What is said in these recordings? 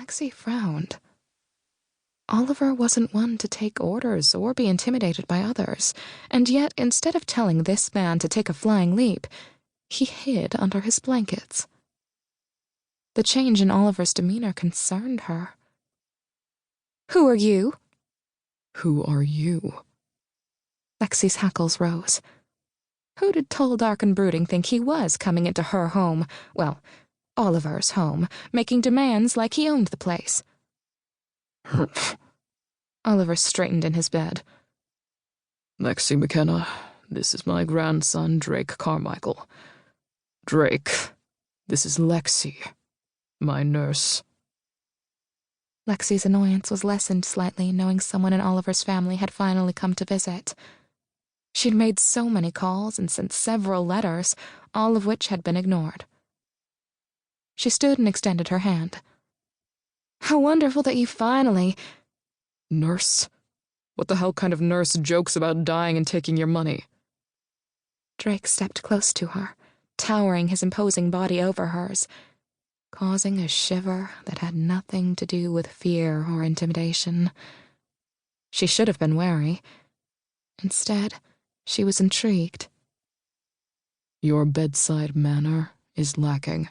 Lexie frowned. Oliver wasn't one to take orders or be intimidated by others, and yet instead of telling this man to take a flying leap, he hid under his blankets. The change in Oliver's demeanor concerned her. "Who are you?" "Who are you?" Lexie's hackles rose. Who did tall, dark, and brooding think he was, coming into her home, well, Oliver's home, making demands like he owned the place? Humph. Oliver straightened in his bed. "Lexie McKenna, this is my grandson, Drake Carmichael. Drake, this is Lexie, my nurse." Lexie's annoyance was lessened slightly, knowing someone in Oliver's family had finally come to visit. She'd made so many calls and sent several letters, all of which had been ignored. She stood and extended her hand. "How wonderful that you finally—" "Nurse? What the hell kind of nurse jokes about dying and taking your money?" Drake stepped close to her, towering his imposing body over hers, causing a shiver that had nothing to do with fear or intimidation. She should have been wary. Instead, she was intrigued. "Your bedside manner is lacking."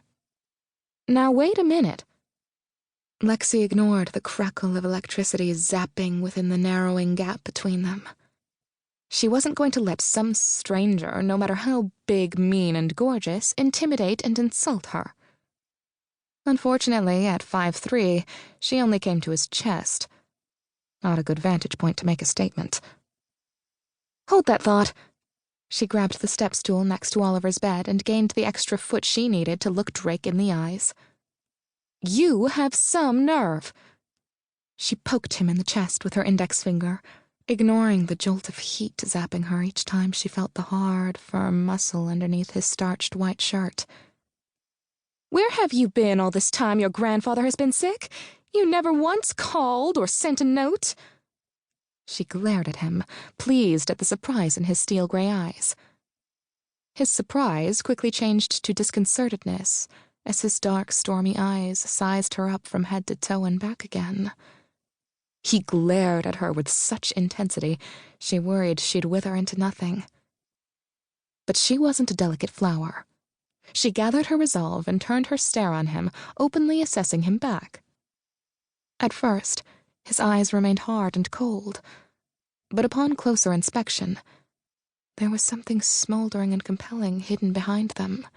"Now wait a minute." Lexie ignored the crackle of electricity zapping within the narrowing gap between them. She wasn't going to let some stranger, no matter how big, mean, and gorgeous, intimidate and insult her. Unfortunately, at 5'3", she only came to his chest. Not a good vantage point to make a statement. "Hold that thought." She grabbed the step stool next to Oliver's bed and gained the extra foot she needed to look Drake in the eyes. "You have some nerve." She poked him in the chest with her index finger, ignoring the jolt of heat zapping her each time she felt the hard, firm muscle underneath his starched white shirt. "Where have you been all this time your grandfather has been sick? You never once called or sent a note." She glared at him, pleased at the surprise in his steel-gray eyes. His surprise quickly changed to disconcertedness as his dark, stormy eyes sized her up from head to toe and back again. He glared at her with such intensity, she worried she'd wither into nothing. But she wasn't a delicate flower. She gathered her resolve and turned her stare on him, openly assessing him back. At first, his eyes remained hard and cold, but upon closer inspection, there was something smoldering and compelling hidden behind them.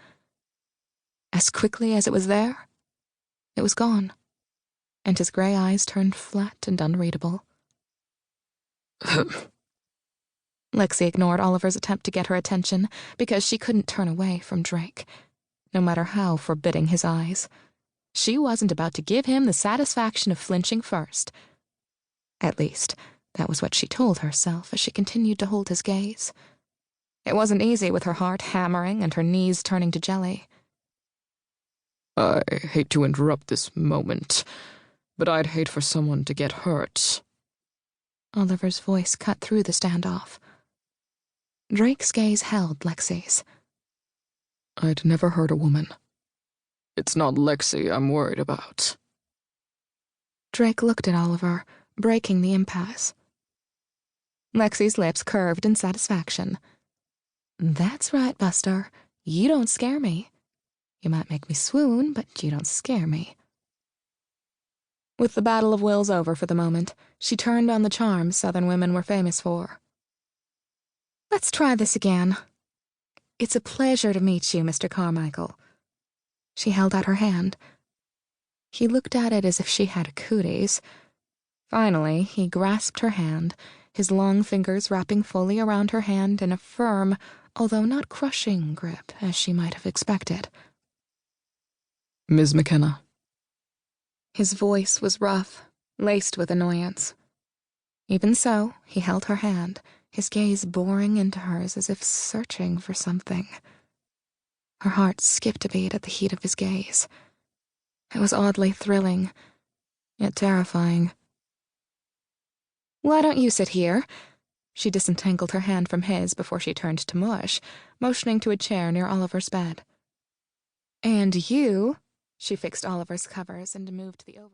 As quickly as it was there, it was gone, and his gray eyes turned flat and unreadable. Lexie ignored Oliver's attempt to get her attention because she couldn't turn away from Drake, no matter how forbidding his eyes. She wasn't about to give him the satisfaction of flinching first. At least, that was what she told herself as she continued to hold his gaze. It wasn't easy with her heart hammering and her knees turning to jelly. "I hate to interrupt this moment, but I'd hate for someone to get hurt." Oliver's voice cut through the standoff. Drake's gaze held Lexie's. "I'd never hurt a woman. It's not Lexie I'm worried about." Drake looked at Oliver, breaking the impasse. Lexie's lips curved in satisfaction. "That's right, Buster. You don't scare me. You might make me swoon, but you don't scare me." With the battle of wills over for the moment, she turned on the charm Southern women were famous for. "Let's try this again. It's a pleasure to meet you, Mr. Carmichael." She held out her hand. He looked at it as if she had cooties. Finally, he grasped her hand, his long fingers wrapping fully around her hand in a firm, although not crushing grip, as she might have expected. "Ms. McKenna." His voice was rough, laced with annoyance. Even so, he held her hand, his gaze boring into hers as if searching for something. Her heart skipped a beat at the heat of his gaze. It was oddly thrilling, yet terrifying. "Why don't you sit here?" She disentangled her hand from his before she turned to mush, motioning to a chair near Oliver's bed. "And you?" She fixed Oliver's covers and moved the over.